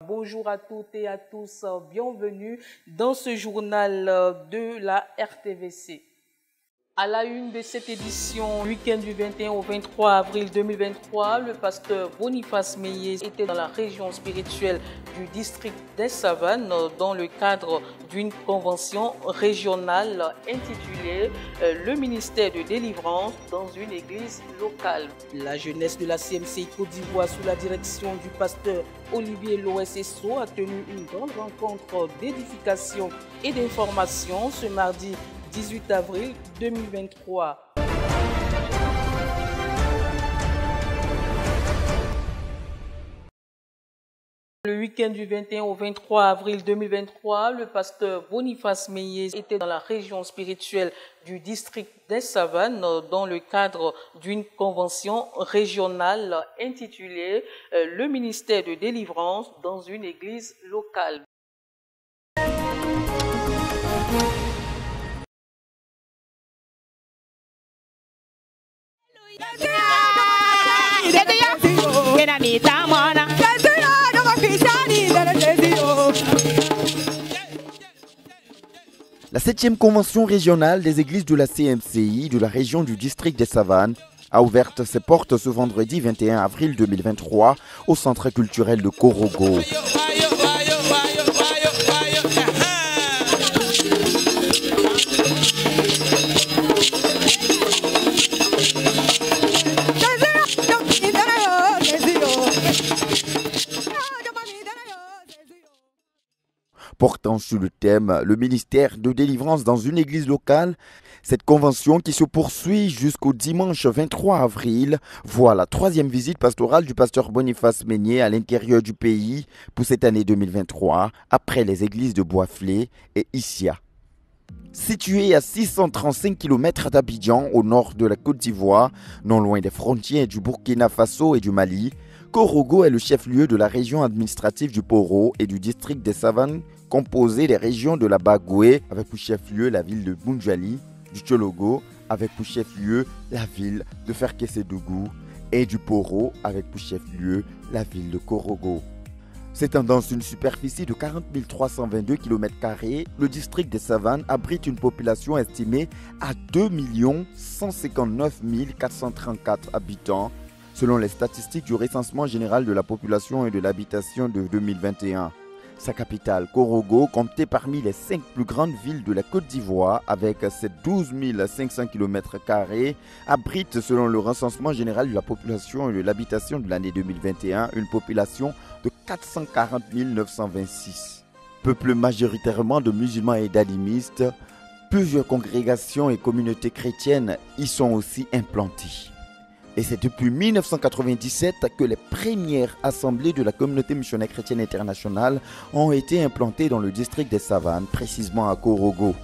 Bonjour à toutes et à tous, bienvenue dans ce journal de la RTVC. À la une de cette édition, week-end du 21 au 23 avril 2023, le pasteur Boniface Meillet était dans la région spirituelle du district des Savanes dans le cadre d'une convention régionale intitulée « Le ministère de délivrance dans une église locale ». La jeunesse de la CMCI Côte d'Ivoire sous la direction du pasteur Olivier Loesesso a tenu une grande rencontre d'édification et d'information ce mardi 18 avril 2023. Le week-end du 21 au 23 avril 2023, le pasteur Boniface Meillet était dans la région spirituelle du district des Savanes dans le cadre d'une convention régionale intitulée « Le ministère de délivrance dans une église locale ». La 7e convention régionale des églises de la CMCI de la région du district des Savanes a ouvert ses portes ce vendredi 21 avril 2023 au centre culturel de Korogo. Portant sur le thème « Le ministère de délivrance dans une église locale », cette convention qui se poursuit jusqu'au dimanche 23 avril voit la 3e visite pastorale du pasteur Boniface Meillet à l'intérieur du pays pour cette année 2023, après les églises de Boisflé et Issia. Située à 635 km d'Abidjan, au nord de la Côte d'Ivoire, non loin des frontières du Burkina Faso et du Mali, Korogo est le chef-lieu de la région administrative du Poro et du district des Savanes, composé des régions de la Bagoué, avec pour chef-lieu la ville de Bounjali, du Tchologo, avec pour chef-lieu la ville de Ferkessédougou, et du Poro, avec pour chef-lieu la ville de Korogo. S'étendant sur une superficie de 40 322 km², le district des Savanes abrite une population estimée à 2 159 434 habitants, selon les statistiques du recensement général de la population et de l'habitation de 2021. Sa capitale, Korogo, comptait parmi les 5 plus grandes villes de la Côte d'Ivoire avec ses 12 500 km², abrite, selon le recensement général de la population et de l'habitation de l'année 2021, une population de 440 926. Peuple majoritairement de musulmans et d'animistes, plusieurs congrégations et communautés chrétiennes y sont aussi implantées. Et c'est depuis 1997 que les premières assemblées de la communauté missionnaire chrétienne internationale ont été implantées dans le district des Savanes, précisément à Korogo.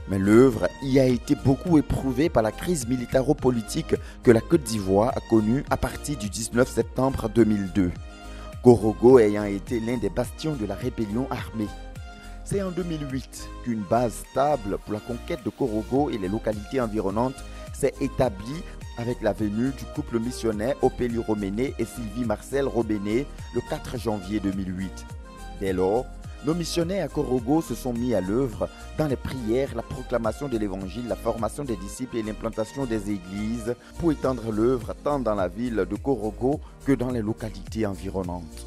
Mais l'œuvre y a été beaucoup éprouvée par la crise militaro-politique que la Côte d'Ivoire a connue à partir du 19 septembre 2002. Korogo ayant été l'un des bastions de la rébellion armée. C'est en 2008 qu'une base stable pour la conquête de Korogo et les localités environnantes s'est établie avec la venue du couple missionnaire Opélie Roméné et Sylvie Marcel Robéné le 4 janvier 2008. Dès lors, nos missionnaires à Korogo se sont mis à l'œuvre dans les prières, la proclamation de l'évangile, la formation des disciples et l'implantation des églises pour étendre l'œuvre tant dans la ville de Korogo que dans les localités environnantes.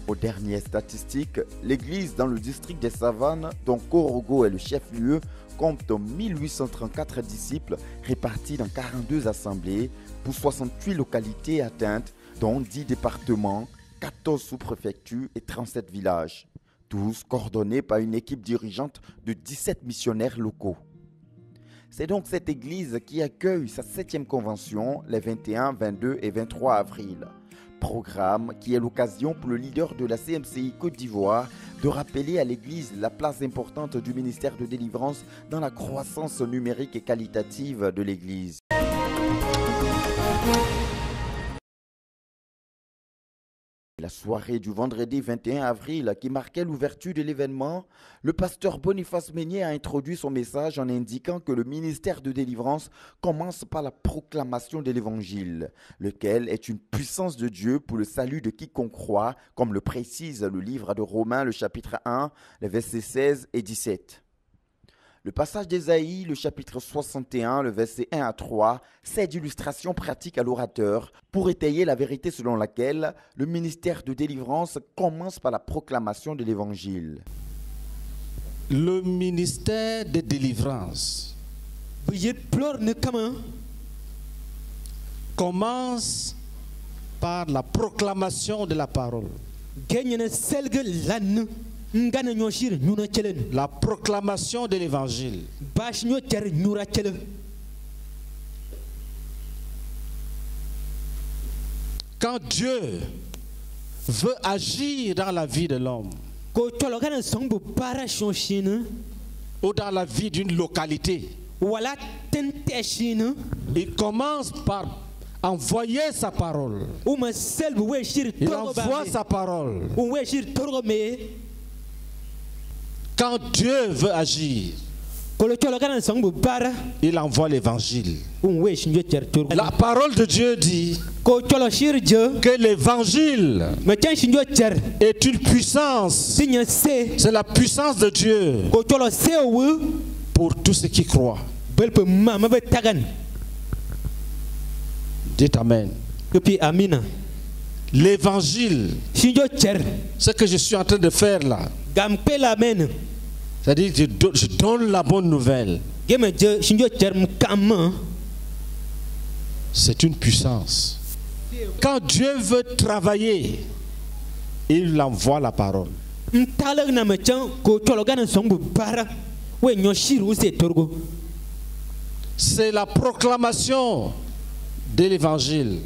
Aux dernières statistiques, l'église dans le district des Savanes, dont Korogo est le chef-lieu, compte 1834 disciples répartis dans 42 assemblées pour 68 localités atteintes, dont 10 départements, 14 sous-préfectures et 37 villages, tous coordonnés par une équipe dirigeante de 17 missionnaires locaux. C'est donc cette église qui accueille sa 7e convention les 21, 22 et 23 avril. Programme qui est l'occasion pour le leader de la CMCI Côte d'Ivoire de rappeler à l'Église la place importante du ministère de délivrance dans la croissance numérique et qualitative de l'Église. La soirée du vendredi 21 avril qui marquait l'ouverture de l'événement, le pasteur Boniface Meignier a introduit son message en indiquant que le ministère de délivrance commence par la proclamation de l'évangile, lequel est une puissance de Dieu pour le salut de quiconque croit, comme le précise le livre de Romains, le chapitre 1, les versets 16 et 17. Le passage d'Ésaïe, le chapitre 61, le verset 1 à 3, sert d'illustration pratique à l'orateur pour étayer la vérité selon laquelle le ministère de délivrance commence par la proclamation de l'évangile. Le ministère de délivrance commence par la proclamation de la parole. La proclamation de l'évangile. Quand Dieu veut agir dans la vie de l'homme ou dans la vie d'une localité, il commence par envoyer sa parole. Il envoie sa parole. Quand Dieu veut agir, il envoie l'évangile. La parole de Dieu dit que l'évangile est une puissance. C'est la puissance de Dieu pour tous ceux qui croient. Dites Amen. L'évangile, ce que je suis en train de faire là, c'est-à-dire je donne la bonne nouvelle. C'est une puissance. Quand Dieu veut travailler, il envoie la parole. C'est la proclamation de l'évangile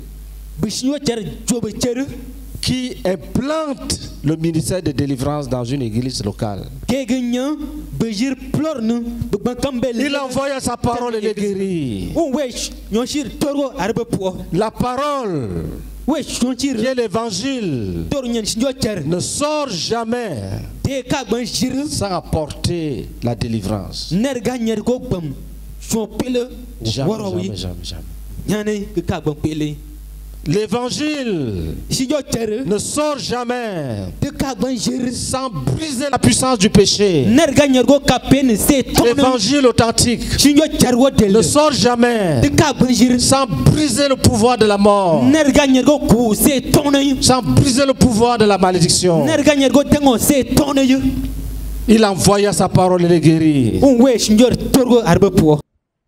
qui implante le ministère de délivrance dans une église locale. Il envoie sa parole et les guérit. La parole, qui est l'évangile, ne sort jamais sans apporter la délivrance. Jamais, jamais. L'évangile ne sort jamais sans briser la puissance du péché. L'évangile authentique ne sort jamais sans briser le pouvoir de la mort, sans briser le pouvoir de la malédiction. Il envoya sa parole et les guérit.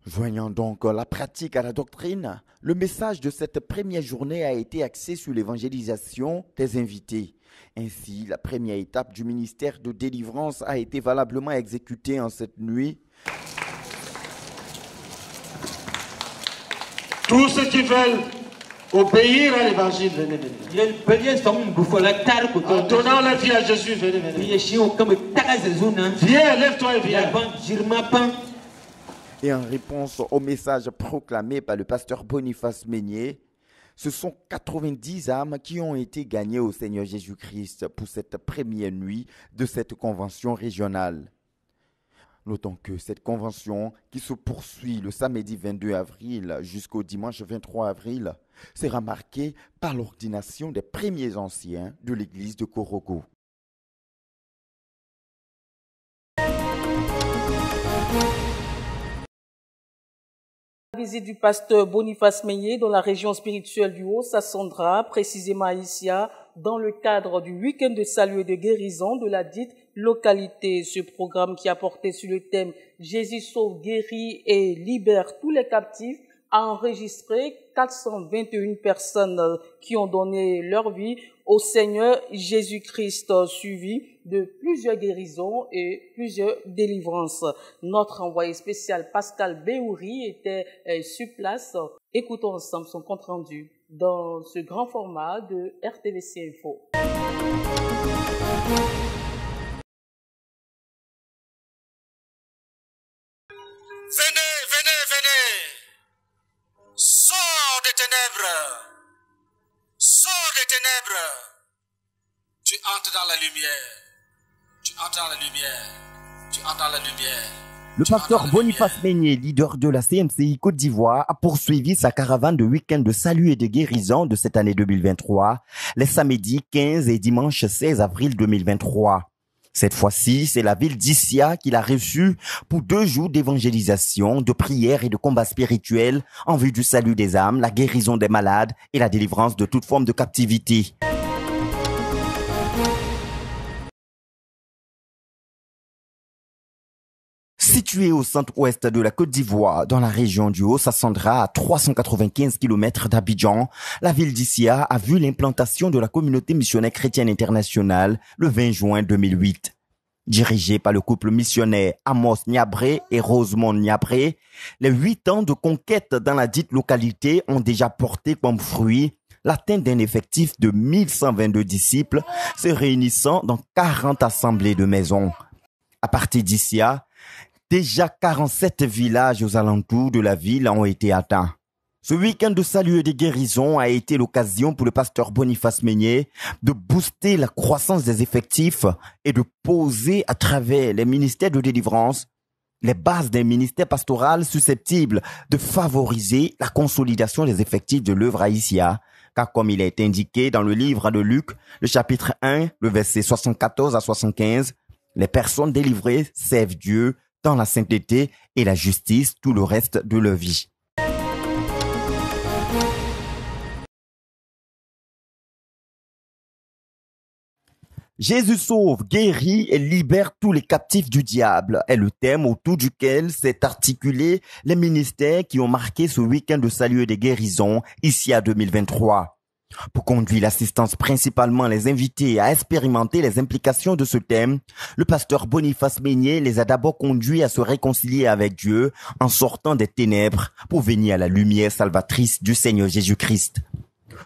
Joignant donc la pratique à la doctrine, le message de cette première journée a été axé sur l'évangélisation des invités. Ainsi, la première étape du ministère de délivrance a été valablement exécutée en cette nuit. Tous ceux qui veulent obéir à l'évangile, venez. En donnant la vie à Jésus, venez. Viens, lève-toi et viens. Et en réponse au message proclamé par le pasteur Boniface Meignier, ce sont 90 âmes qui ont été gagnées au Seigneur Jésus-Christ pour cette première nuit de cette convention régionale. Notons que cette convention, qui se poursuit le samedi 22 avril jusqu'au dimanche 23 avril, sera marquée par l'ordination des premiers anciens de l'église de Korogo. La visite du pasteur Boniface Meignier dans la région spirituelle du Haut-Sassandra, précisément ici, dans le cadre du week-end de salut et de guérison de la dite localité. Ce programme qui a porté sur le thème « Jésus sauve, guérit et libère tous les captifs » a enregistré 421 personnes qui ont donné leur vie au Seigneur Jésus-Christ, suivi de plusieurs guérisons et plusieurs délivrances. Notre envoyé spécial Pascal Béouri était sur place. Écoutons ensemble son compte-rendu dans ce grand format de RTVC Info. Venez, venez, venez. Sors des ténèbres. Sors des ténèbres. entres dans la lumière. Tu entres dans la lumière. Tu entres dans la lumière. Le pasteur Boniface Meigné, leader de la CMCI Côte d'Ivoire, a poursuivi sa caravane de week-end de salut et de guérison de cette année 2023, les samedis 15 et dimanche 16 avril 2023. Cette fois-ci, c'est la ville d'Issia qu'il a reçue pour 2 jours d'évangélisation, de prière et de combat spirituel en vue du salut des âmes, la guérison des malades et la délivrance de toute forme de captivité. Située au centre-ouest de la Côte d'Ivoire, dans la région du Haut-Sassandra, à 395 km d'Abidjan, la ville d'Issia a vu l'implantation de la communauté missionnaire chrétienne internationale le 20 juin 2008. Dirigée par le couple missionnaire Amos Niabré et Rosemond Niabré, les 8 ans de conquête dans la dite localité ont déjà porté comme fruit l'atteinte d'un effectif de 1122 disciples se réunissant dans 40 assemblées de maisons. À partir d'Issia, déjà 47 villages aux alentours de la ville ont été atteints. Ce week-end de salut et de guérison a été l'occasion pour le pasteur Boniface Meigné de booster la croissance des effectifs et de poser à travers les ministères de délivrance les bases d'un ministère pastoral susceptible de favoriser la consolidation des effectifs de l'œuvre à Issia, car comme il est indiqué dans le livre de Luc, le chapitre 1, le verset 74 à 75, les personnes délivrées servent Dieu dans la sainteté et la justice tout le reste de leur vie. Jésus sauve, guérit et libère tous les captifs du diable est le thème autour duquel s'est articulé les ministères qui ont marqué ce week-end de salut et de guérison ici à 2023. Pour conduire l'assistance, principalement les invités à expérimenter les implications de ce thème, le pasteur Boniface Meigné les a d'abord conduits à se réconcilier avec Dieu en sortant des ténèbres pour venir à la lumière salvatrice du Seigneur Jésus-Christ.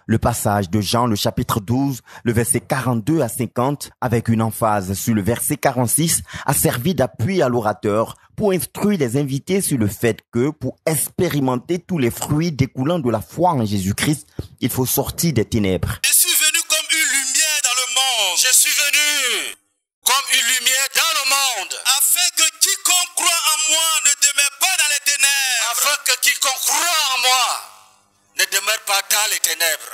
Le passage de Jean, le chapitre 12, le verset 42 à 50, avec une emphase sur le verset 46, a servi d'appui à l'orateur pour instruire les invités sur le fait que, pour expérimenter tous les fruits découlant de la foi en Jésus-Christ, il faut sortir des ténèbres. Je suis venu comme une lumière dans le monde. Je suis venu comme une lumière dans le monde, afin que quiconque croit en moi ne demeure pas dans les ténèbres. Afin que quiconque croit en moi ne demeure pas dans les ténèbres.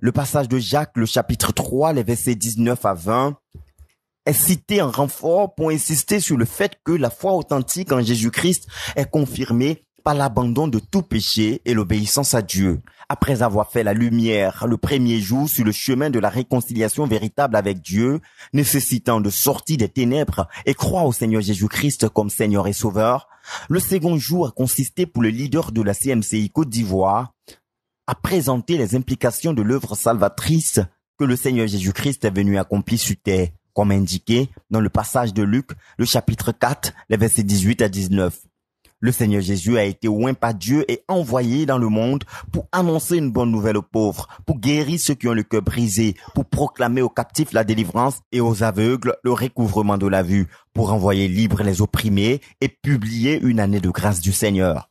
Le passage de Jacques, le chapitre 3, les versets 19 à 20, est cité en renfort pour insister sur le fait que la foi authentique en Jésus-Christ est confirmée par l'abandon de tout péché et l'obéissance à Dieu. Après avoir fait la lumière le premier jour sur le chemin de la réconciliation véritable avec Dieu, nécessitant de sortir des ténèbres et croire au Seigneur Jésus-Christ comme Seigneur et Sauveur, le second jour a consisté pour le leader de la CMCI Côte d'Ivoire à présenter les implications de l'œuvre salvatrice que le Seigneur Jésus-Christ est venu accomplir sur terre, comme indiqué dans le passage de Luc, le chapitre 4, les versets 18 à 19. Le Seigneur Jésus a été oint par Dieu et envoyé dans le monde pour annoncer une bonne nouvelle aux pauvres, pour guérir ceux qui ont le cœur brisé, pour proclamer aux captifs la délivrance et aux aveugles le recouvrement de la vue, pour envoyer libres les opprimés et publier une année de grâce du Seigneur.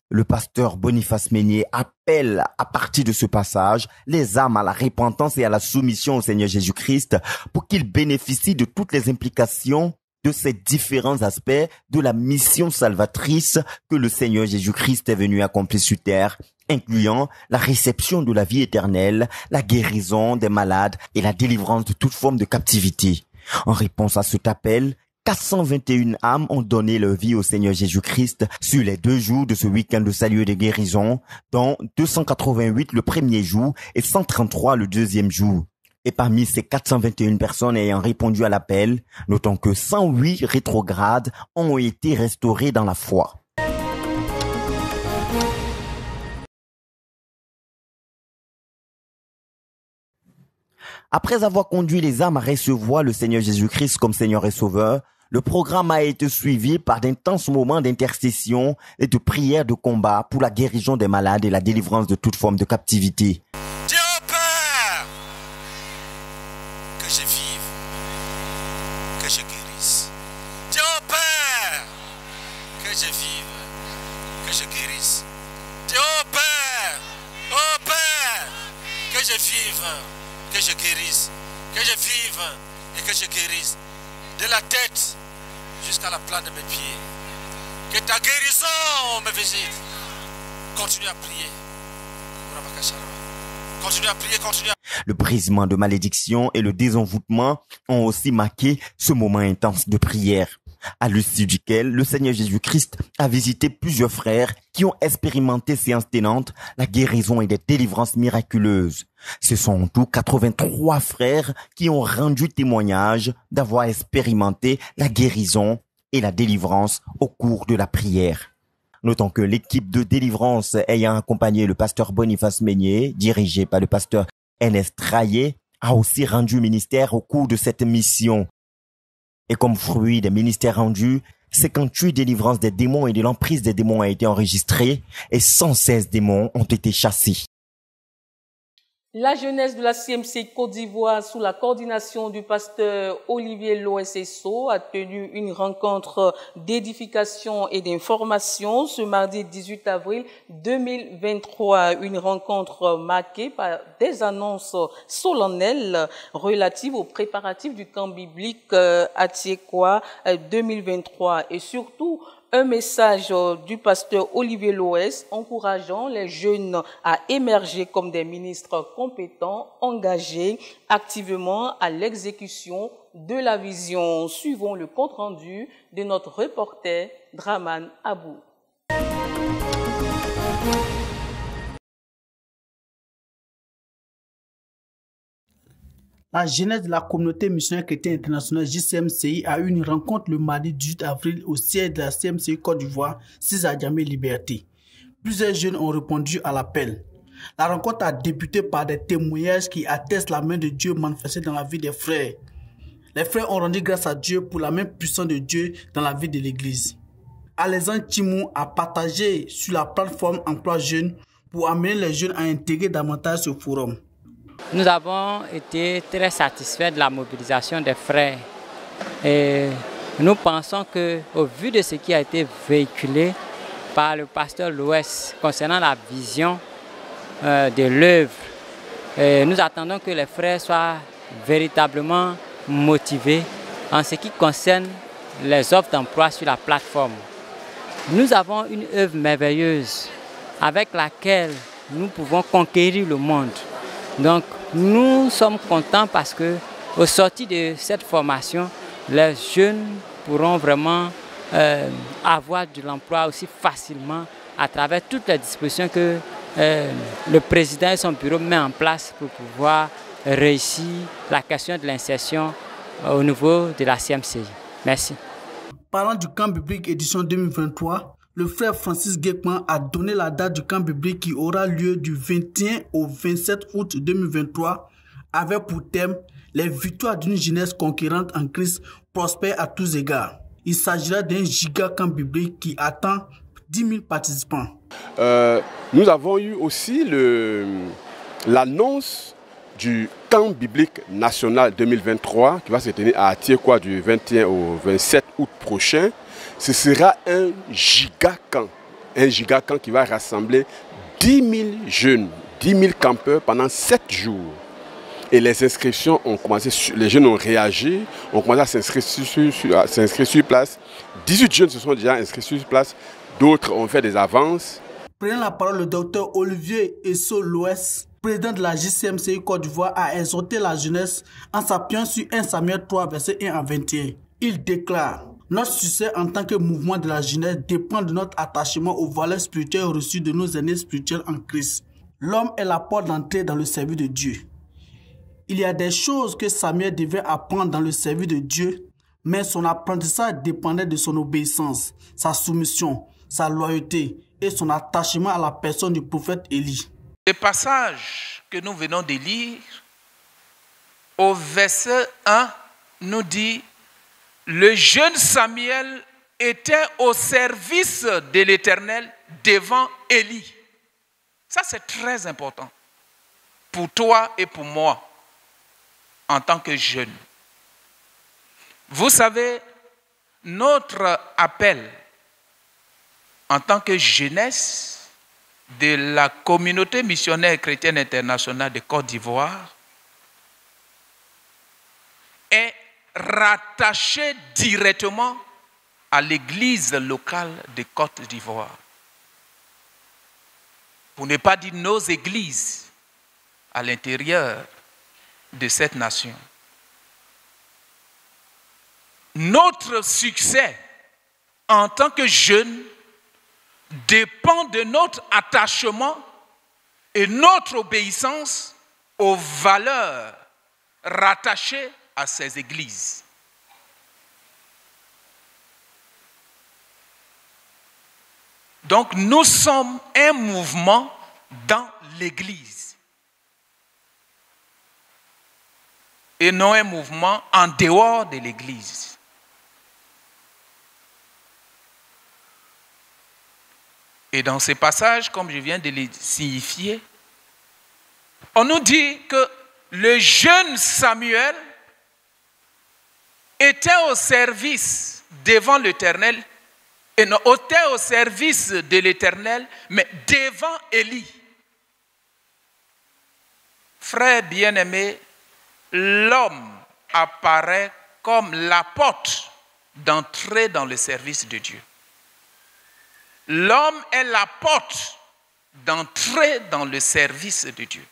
Le pasteur Boniface Meigné appelle à partir de ce passage les âmes à la repentance et à la soumission au Seigneur Jésus-Christ pour qu'ils bénéficient de toutes les implications de ces différents aspects de la mission salvatrice que le Seigneur Jésus-Christ est venu accomplir sur terre, incluant la réception de la vie éternelle, la guérison des malades et la délivrance de toute forme de captivité. En réponse à cet appel, 421 âmes ont donné leur vie au Seigneur Jésus-Christ sur les 2 jours de ce week-end de salut et de guérison, dont 288 le premier jour et 133 le deuxième jour. Et parmi ces 421 personnes ayant répondu à l'appel, notons que 108 rétrogrades ont été restaurés dans la foi. Après avoir conduit les âmes à recevoir le Seigneur Jésus-Christ comme Seigneur et Sauveur, le programme a été suivi par d'intenses moments d'intercession et de prière de combat pour la guérison des malades et la délivrance de toute forme de captivité. Dieu Père, que je vive, que je guérisse. Dieu Père, que je vive, que je guérisse. Dieu Père, oh Père, que je vive, que je guérisse, que je vive et que je guérisse. De la tête jusqu'à la plante de mes pieds. Que ta guérison me visite. Continue à prier. Continue à prier, continue à... Le brisement de malédiction et le désenvoûtement ont aussi marqué ce moment intense de prière, à l'issue duquel le Seigneur Jésus-Christ a visité plusieurs frères qui ont expérimenté séances tenantes, la guérison et des délivrances miraculeuses. Ce sont en tout 83 frères qui ont rendu témoignage d'avoir expérimenté la guérison et la délivrance au cours de la prière. Notons que l'équipe de délivrance ayant accompagné le pasteur Boniface Meignier, dirigé par le pasteur Ernest Traillé, a aussi rendu ministère au cours de cette mission. Et comme fruit des ministères rendus, 58 délivrances des démons et de l'emprise des démons a été enregistrée et 116 démons ont été chassés. La jeunesse de la CMC Côte d'Ivoire, sous la coordination du pasteur Olivier Loesesso, a tenu une rencontre d'édification et d'information ce mardi 18 avril 2023. Une rencontre marquée par des annonces solennelles relatives aux préparatifs du camp biblique Atiekwa 2023 et surtout un message du pasteur Olivier Loes encourageant les jeunes à émerger comme des ministres compétents, engagés activement à l'exécution de la vision. Suivons le compte-rendu de notre reporter Draman Abou. La jeunesse de la communauté missionnaire chrétienne internationale JCMCI a eu une rencontre le mardi 18 avril au siège de la CMCI Côte d'Ivoire, 6 à Djamé Liberté. Plusieurs jeunes ont répondu à l'appel. La rencontre a débuté par des témoignages qui attestent la main de Dieu manifestée dans la vie des frères. Les frères ont rendu grâce à Dieu pour la main puissante de Dieu dans la vie de l'Église. Alexandre Timou a partagé sur la plateforme Emploi Jeunes pour amener les jeunes à intégrer davantage ce forum. Nous avons été très satisfaits de la mobilisation des frères et nous pensons qu'au vu de ce qui a été véhiculé par le pasteur Loes concernant la vision de l'œuvre, nous attendons que les frères soient véritablement motivés en ce qui concerne les offres d'emploi sur la plateforme. Nous avons une œuvre merveilleuse avec laquelle nous pouvons conquérir le monde. Donc, nous sommes contents parce que, au sorti de cette formation, les jeunes pourront vraiment avoir de l'emploi aussi facilement à travers toutes les dispositions que le président et son bureau met en place pour pouvoir réussir la question de l'insertion au niveau de la CMCI. Merci. Parlant du camp biblique édition 2023, le frère Francis Guekman a donné la date du camp biblique qui aura lieu du 21 au 27 août 2023 avec pour thème les victoires d'une jeunesse conquérante en Christ prospère à tous égards. Il s'agira d'un giga camp biblique qui attend 10 000 participants. Nous avons eu aussi l'annonce du camp biblique national 2023 qui va se tenir à Atiekwa du 21 au 27 août prochain. Ce sera un giga camp qui va rassembler 10 000 jeunes, 10 000 campeurs pendant 7 jours. Et les inscriptions ont commencé, les jeunes ont réagi, ont commencé à s'inscrire sur place. 18 jeunes se sont déjà inscrits sur place, d'autres ont fait des avances. Prenant la parole, le docteur Olivier Loes, président de la JCMCI Côte d'Ivoire, a exhorté la jeunesse en s'appuyant sur 1 Samuel 3, verset 1 à 21. Il déclare: notre succès en tant que mouvement de la jeunesse dépend de notre attachement aux valeurs spirituelles reçues de nos aînés spirituels en Christ. L'homme est la porte d'entrée dans le service de Dieu. Il y a des choses que Samuel devait apprendre dans le service de Dieu, mais son apprentissage dépendait de son obéissance, sa soumission, sa loyauté et son attachement à la personne du prophète Élie. Le passage que nous venons de lire, au verset 1, nous dit: le jeune Samuel était au service de l'Éternel devant Élie. Ça, c'est très important pour toi et pour moi en tant que jeune. Vous savez, notre appel en tant que jeunesse de la communauté missionnaire chrétienne internationale de Côte d'Ivoire est rattaché directement à l'église locale de Côte d'Ivoire. Pour ne pas dire nos églises à l'intérieur de cette nation. Notre succès en tant que jeunes dépend de notre attachement et notre obéissance aux valeurs rattachées à ces églises. Donc nous sommes un mouvement dans l'église et non un mouvement en dehors de l'église. Et dans ces passages, comme je viens de les signifier, on nous dit que le jeune Samuel était au service devant l'Éternel, et non était au service de l'Éternel, mais devant Élie. Frères bien-aimés, l'homme apparaît comme la porte d'entrée dans le service de Dieu. L'homme est la porte d'entrée dans le service de Dieu.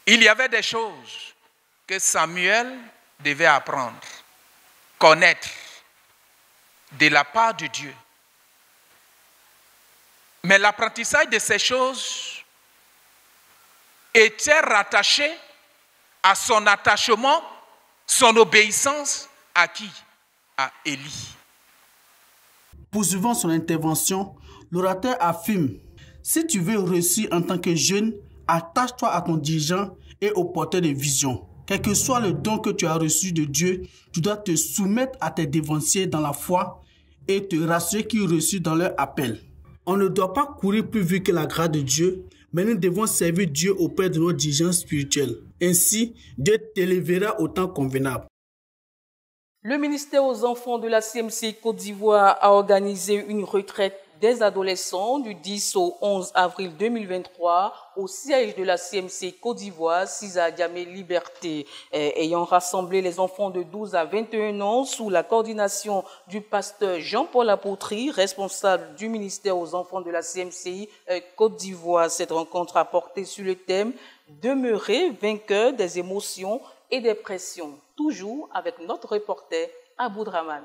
Il y avait des choses que Samuel devait apprendre, connaître de la part de Dieu. Mais l'apprentissage de ces choses était rattaché à son attachement, son obéissance à qui? À Élie. Poursuivant son intervention, l'orateur affirme: si tu veux réussir en tant que jeune, attache-toi à ton dirigeant et au porteur de vision. Quel que soit le don que tu as reçu de Dieu, tu dois te soumettre à tes devanciers dans la foi et te rassurer qu'ils reçurent dans leur appel. On ne doit pas courir plus vite que la grâce de Dieu, mais nous devons servir Dieu auprès de nos dirigeants spirituels. Ainsi, Dieu t'élèvera au temps convenable. Le ministère aux enfants de la CMCI Côte d'Ivoire a organisé une retraite des adolescents du 10 au 11 avril 2023 au siège de la CMCI Côte d'Ivoire, Cisa Diamé Liberté, ayant rassemblé les enfants de 12 à 21 ans sous la coordination du pasteur Jean-Paul Apotry, responsable du ministère aux enfants de la CMCI Côte d'Ivoire. Cette rencontre a porté sur le thème « Demeurer vainqueur des émotions et des pressions », toujours avec notre reporter Abou Draman.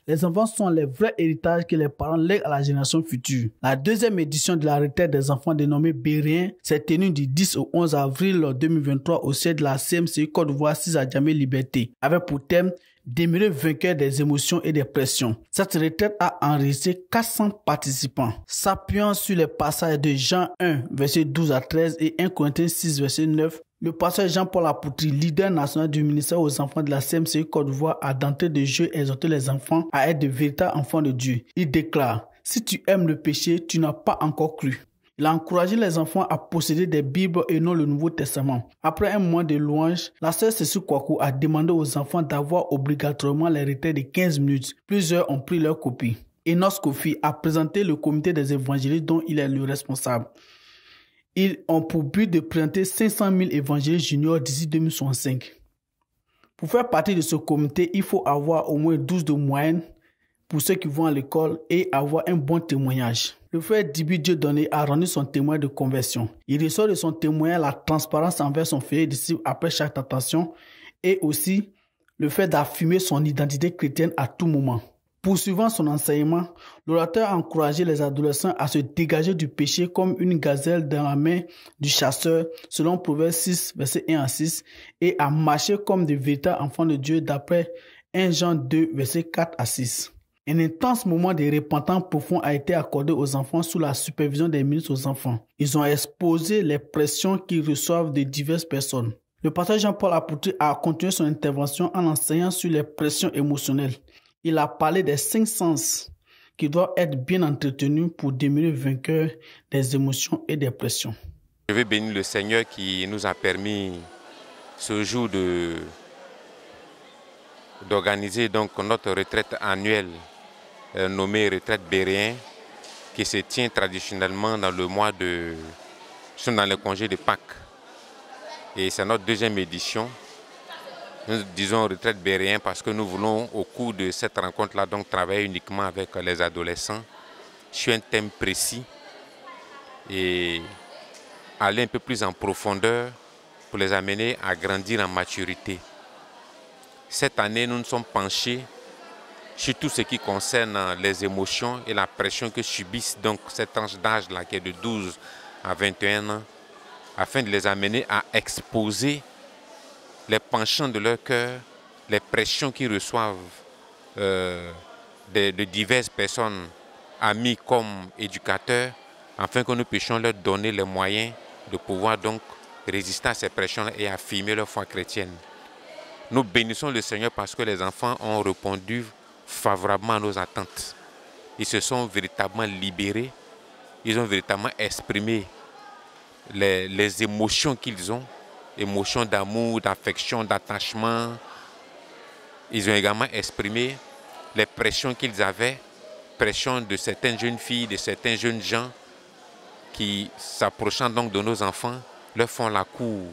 Les enfants sont les vrais héritages que les parents lèguent à la génération future. La deuxième édition de la retraite des enfants dénommée Bérien s'est tenue du 10 au 11 avril 2023 au siège de la CMCI Côte d'Ivoire Cisa Diamé Liberté, avec pour thème demeurer vainqueur des émotions et des pressions. Cette retraite a enregistré 400 participants. S'appuyant sur les passages de Jean 1, verset 12 à 13 et 1 Corinthiens 6, verset 9, le pasteur Jean-Paul Apotry, leader national du ministère aux enfants de la CMCI Côte d'Ivoire, a d'entrée de jeu exhorté les enfants à être de véritables enfants de Dieu. Il déclare: si tu aimes le péché, tu n'as pas encore cru. Il a encouragé les enfants à posséder des Bibles et non le Nouveau Testament. Après un mois de louanges, la sœur Cécile Kouakou a demandé aux enfants d'avoir obligatoirement les retraites de 15 minutes. Plusieurs ont pris leur copie. Enos Kofi a présenté le comité des évangélistes dont il est le responsable. Ils ont pour but de présenter 500 000 évangélistes juniors d'ici 2065. Pour faire partie de ce comité, il faut avoir au moins 12 de moyenne pour ceux qui vont à l'école et avoir un bon témoignage. Le frère Dibi Dieudonné a rendu son témoin de conversion. Il ressort de son témoin la transparence envers son fidèle disciple après chaque tentation et aussi le fait d'affirmer son identité chrétienne à tout moment. Poursuivant son enseignement, l'orateur a encouragé les adolescents à se dégager du péché comme une gazelle dans la main du chasseur, selon Proverbe 6, verset 1 à 6, et à marcher comme de véritables enfants de Dieu d'après 1 Jean 2, verset 4 à 6. Un intense moment de repentance profond a été accordé aux enfants sous la supervision des ministres aux enfants. Ils ont exposé les pressions qu'ils reçoivent de diverses personnes. Le pasteur Jean-Paul Apotry a continué son intervention en enseignant sur les pressions émotionnelles. Il a parlé des 5 sens qui doivent être bien entretenus pour demeurer vainqueur des émotions et des pressions. Je veux bénir le Seigneur qui nous a permis ce jour d'organiser donc notre retraite annuelle nommée Retraite Béréen, qui se tient traditionnellement dans le mois de... dans le congé de Pâques. Et c'est notre deuxième édition. Nous disons Retraite Béréen parce que nous voulons, au cours de cette rencontre-là, donc travailler uniquement avec les adolescents sur un thème précis et aller un peu plus en profondeur pour les amener à grandir en maturité. Cette année, nous nous sommes penchés sur tout ce qui concerne les émotions et la pression que subissent donc cette tranche d'âge-là qui est de 12 à 21 ans, afin de les amener à exposer les penchants de leur cœur, les pressions qu'ils reçoivent de diverses personnes, amis comme éducateurs, afin que nous puissions leur donner les moyens de pouvoir donc résister à ces pressions et affirmer leur foi chrétienne. Nous bénissons le Seigneur parce que les enfants ont répondu favorablement à nos attentes. Ils se sont véritablement libérés, ils ont véritablement exprimé les émotions qu'ils ont, émotions d'amour, d'affection, d'attachement. Ils ont également exprimé les pressions qu'ils avaient, pressions de certaines jeunes filles, de certains jeunes gens qui, s'approchant donc de nos enfants, leur font la cour.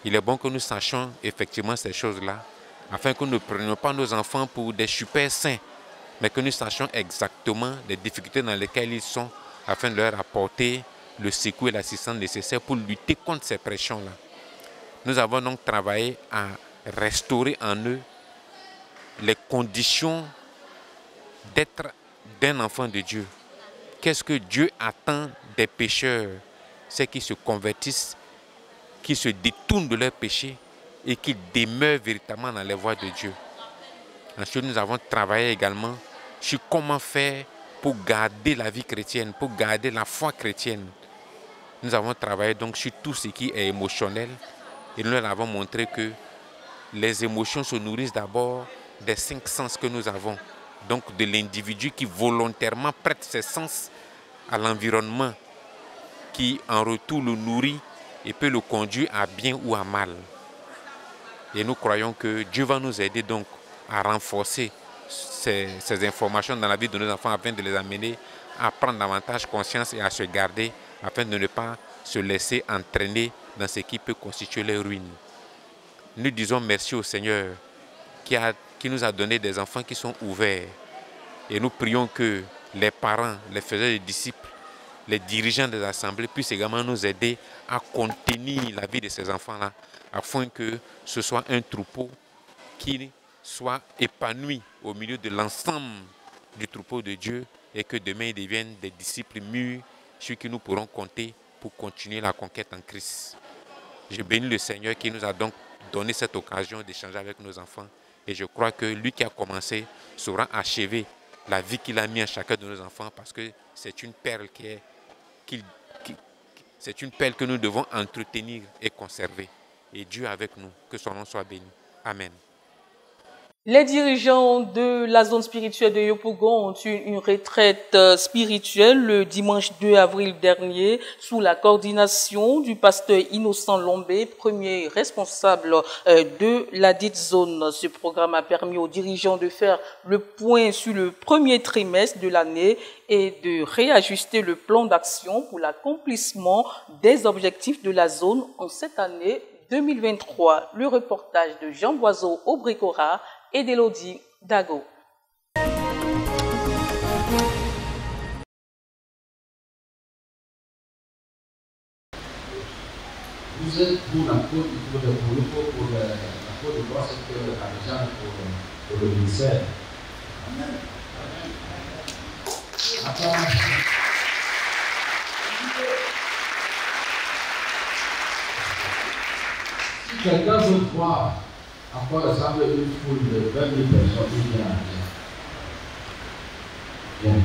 Il est bon que nous sachions effectivement ces choses-là, afin que nous ne prenions pas nos enfants pour des super saints, mais que nous sachions exactement les difficultés dans lesquelles ils sont, afin de leur apporter le secours et l'assistance nécessaires pour lutter contre ces pressions-là. Nous avons donc travaillé à restaurer en eux les conditions d'être d'un enfant de Dieu. Qu'est-ce que Dieu attend des pécheurs? C'est qu'ils se convertissent, qu'ils se détournent de leurs péchés et qu'ils demeurent véritablement dans les voies de Dieu. Ensuite, nous avons travaillé également sur comment faire pour garder la vie chrétienne, pour garder la foi chrétienne. Nous avons travaillé donc sur tout ce qui est émotionnel et nous leur avons montré que les émotions se nourrissent d'abord des 5 sens que nous avons. Donc de l'individu qui volontairement prête ses sens à l'environnement, qui en retour le nourrit et peut le conduire à bien ou à mal. Et nous croyons que Dieu va nous aider donc à renforcer ces informations dans la vie de nos enfants afin de les amener à prendre davantage conscience et à se garder afin de ne pas se laisser entraîner dans ce qui peut constituer leur ruine. Nous disons merci au Seigneur qui nous a donné des enfants qui sont ouverts. Et nous prions que les parents, les faiseurs de disciples, les dirigeants des assemblées puissent également nous aider à contenir la vie de ces enfants-là, afin que ce soit un troupeau qui soit épanoui au milieu de l'ensemble du troupeau de Dieu et que demain ils deviennent des disciples mûrs sur qui nous pourrons compter pour continuer la conquête en Christ. Je bénis le Seigneur qui nous a donc donné cette occasion d'échanger avec nos enfants et je crois que lui qui a commencé saura achever la vie qu'il a mis à chacun de nos enfants parce que c'est une perle c'est une perle que nous devons entretenir et conserver. Et Dieu avec nous, que son nom soit béni. Amen. Les dirigeants de la zone spirituelle de Yopougon ont eu une retraite spirituelle le dimanche 2 avril dernier sous la coordination du pasteur Innocent Lombé, premier responsable de la dite zone. Ce programme a permis aux dirigeants de faire le point sur le premier trimestre de l'année et de réajuster le plan d'action pour l'accomplissement des objectifs de la zone en cette année 2023. Le reportage de Jean Boiseau au Bricora et d'Élodie Dago. Vous êtes pour la Côte d'Ivoire, c'est que l'argent pour le ministère. Amen. Si quelqu'un veut voir à quoi ressemble une foule de 20 000 personnes qui viennent à bien.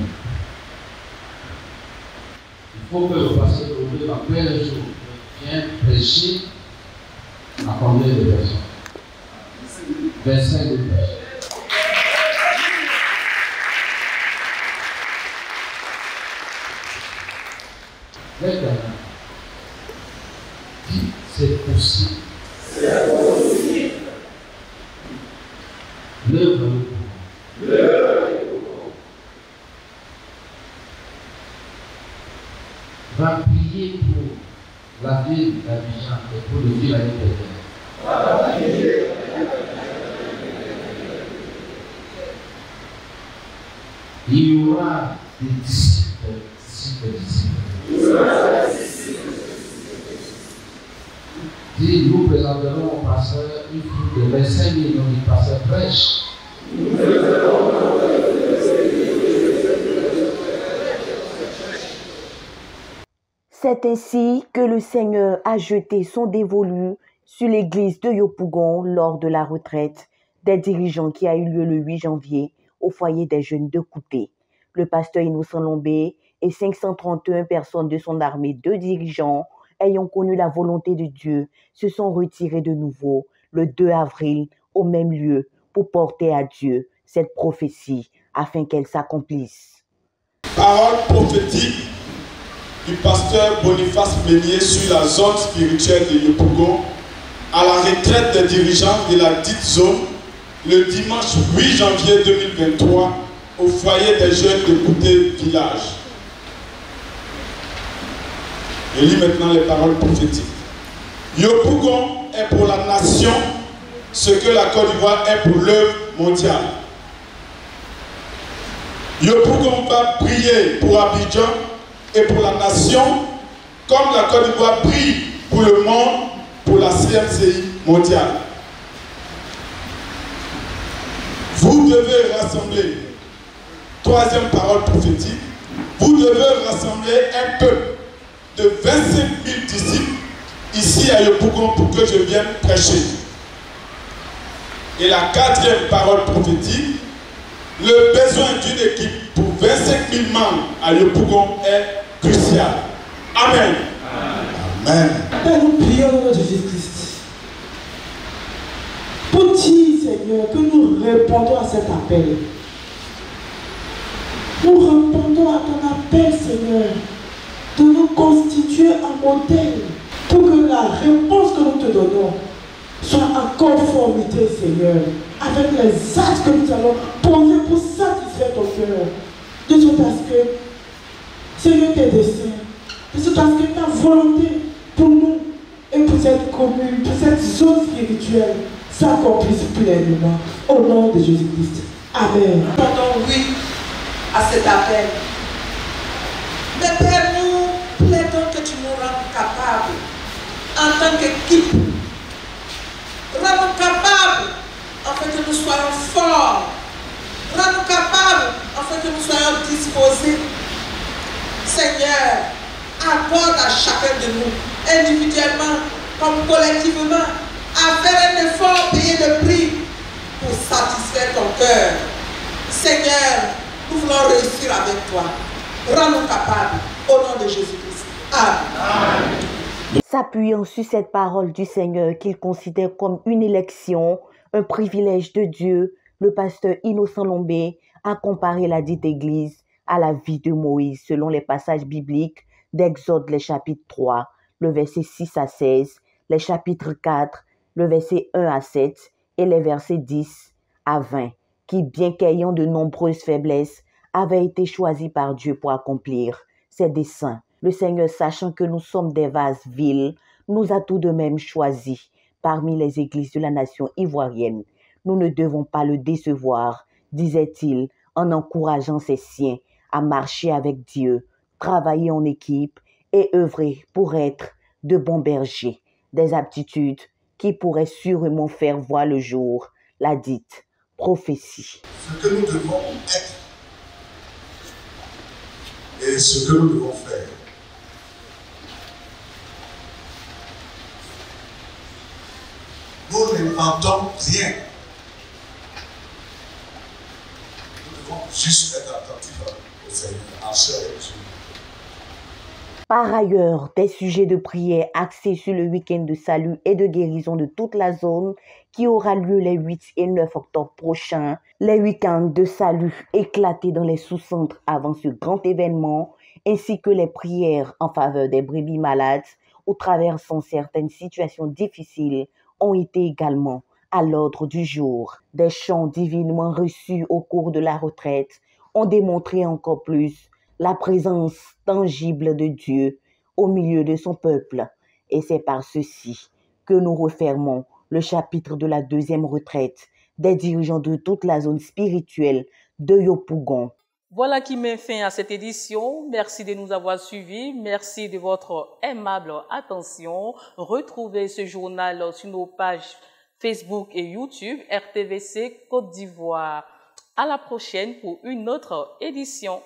Il faut que le pasteur Lombé m'appelle un jour, vienne prêcher à combien de personnes? 25 000 personnes. Maintenant, c'est possible. L'œuvre la ville d'Abidjan est pour le ville l'année prochaine. Il y aura des disciples. Dit, nous présenterons au pasteur une foule de 25 millions de pasteurs prêches. C'est ainsi que le Seigneur a jeté son dévolu sur l'église de Yopougon lors de la retraite des dirigeants qui a eu lieu le 8 janvier au foyer des jeunes de Kouté. Le pasteur Innocent Lombé et 531 personnes de son armée de dirigeants ayant connu la volonté de Dieu se sont retirés de nouveau le 2 avril au même lieu pour porter à Dieu cette prophétie afin qu'elle s'accomplisse. Parole prophétique du pasteur Boniface Meunier sur la zone spirituelle de Yopougon à la retraite des dirigeants de la dite zone le dimanche 8 janvier 2023 au foyer des jeunes de Kouté village. Je lis maintenant les paroles prophétiques. Yopougon est pour la nation ce que la Côte d'Ivoire est pour l'œuvre mondiale. Yopougon va briller pour Abidjan et pour la nation, comme la Côte d'Ivoire brille pour le monde, pour la CMCI mondiale. Vous devez rassembler, troisième parole prophétique, vous devez rassembler un peuple de 25 000 disciples ici à Yopougon pour que je vienne prêcher. Et la quatrième parole prophétique, le besoin d'une équipe pour 25 000 membres à Yopougon est crucial. Amen. Amen. Père, nous prions au nom de Jésus-Christ. Pour dire, Seigneur, que nous répondons à cet appel. Nous répondons à ton appel, Seigneur, de nous constituer un modèle pour que la réponse que nous te donnons soit en conformité, Seigneur, avec les actes que nous allons poser pour satisfaire ton cœur. De sorte à ce que, Seigneur, tes desseins, de sorte à ce que ta volonté pour nous et pour cette commune, pour cette zone spirituelle, s'accomplisse pleinement. Au nom de Jésus-Christ. Amen. Répondons oui à cet appel. Mais Père, nous plaidons que tu nous rendes capables en tant qu'équipe. Rends-nous capables afin que nous soyons forts. Rends-nous capables afin que nous soyons disposés. Seigneur, accorde à chacun de nous, individuellement comme collectivement, à faire un effort, payer le prix pour satisfaire ton cœur. Seigneur, nous voulons réussir avec toi. Rends-nous capables au nom de Jésus-Christ. Amen. S'appuyant sur cette parole du Seigneur qu'il considère comme une élection, un privilège de Dieu, le pasteur Innocent Lombé a comparé la dite église à la vie de Moïse selon les passages bibliques d'Exode, les chapitres 3, le verset 6 à 16, les chapitres 4, le verset 1 à 7 et les versets 10 à 20, qui, bien qu'ayant de nombreuses faiblesses, avaient été choisis par Dieu pour accomplir ses desseins. Le Seigneur, sachant que nous sommes des vases vils, nous a tout de même choisis parmi les églises de la nation ivoirienne. Nous ne devons pas le décevoir, disait-il, en encourageant ses siens à marcher avec Dieu, travailler en équipe et œuvrer pour être de bons bergers, des aptitudes qui pourraient sûrement faire voir le jour la dite prophétie. Ce que nous devons être et ce que nous devons faire. Nous n'inventons rien. Nous devons juste être attentifs au Seigneur, en chair et en esprit. Par ailleurs, des sujets de prière axés sur le week-end de salut et de guérison de toute la zone qui aura lieu les 8 et 9 octobre prochains, les week-ends de salut éclatés dans les sous-centres avant ce grand événement, ainsi que les prières en faveur des brebis malades ou traversant certaines situations difficiles ont été également à l'ordre du jour. Des chants divinement reçus au cours de la retraite ont démontré encore plus la présence tangible de Dieu au milieu de son peuple. Et c'est par ceci que nous refermons le chapitre de la deuxième retraite des dirigeants de toute la zone spirituelle de Yopougon. Voilà qui met fin à cette édition. Merci de nous avoir suivis. Merci de votre aimable attention. Retrouvez ce journal sur nos pages Facebook et YouTube RTVC Côte d'Ivoire. À la prochaine pour une autre édition.